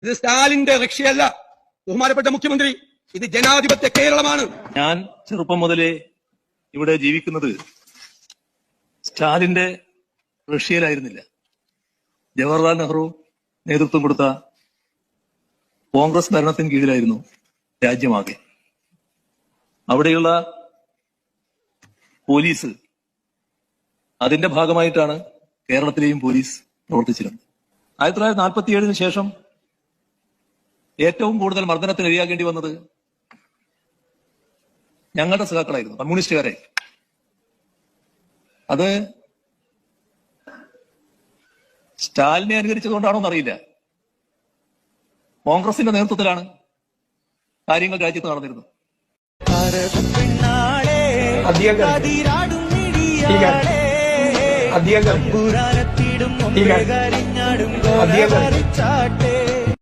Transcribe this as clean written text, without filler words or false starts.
ഇത് സ്റ്റാലിന്റെ റഷ്യയല്ല, ബഹുമാനപ്പെട്ട മുഖ്യമന്ത്രി, ഇത് ജനാധിപത്യ കേരളമാണ്. ഞാൻ ചെറുപ്പം മുതലേ ഇവിടെ ജീവിക്കുന്നത് സ്റ്റാലിന്റെ റഷ്യയിലായിരുന്നില്ല. ജവഹർലാൽ നെഹ്റു നേതൃത്വം കൊടുത്ത കോൺഗ്രസ് ഭരണത്തിന് കീഴിലായിരുന്നു രാജ്യമാകെ. അവിടെയുള്ള പോലീസ് അതിന്റെ ഭാഗമായിട്ടാണ് കേരളത്തിലെയും പോലീസ് പ്രവർത്തിച്ചിരുന്നത്. 1947 ശേഷം ഏറ്റവും കൂടുതൽ മർദ്ദനത്തിന് ഇരയാകേണ്ടി വന്നത് ഞങ്ങളുടെ സഖാക്കളായിരുന്നു, കമ്മ്യൂണിസ്റ്റുകാരെ. അത് സ്റ്റാലിനെ അനുകരിച്ചതുകൊണ്ടാണോ എന്നറിയില്ല. കോൺഗ്രസിന്റെ നേതൃത്വത്തിലാണ് കാര്യങ്ങൾ രാജ്യത്ത് നടന്നിരുന്നത്. അധികം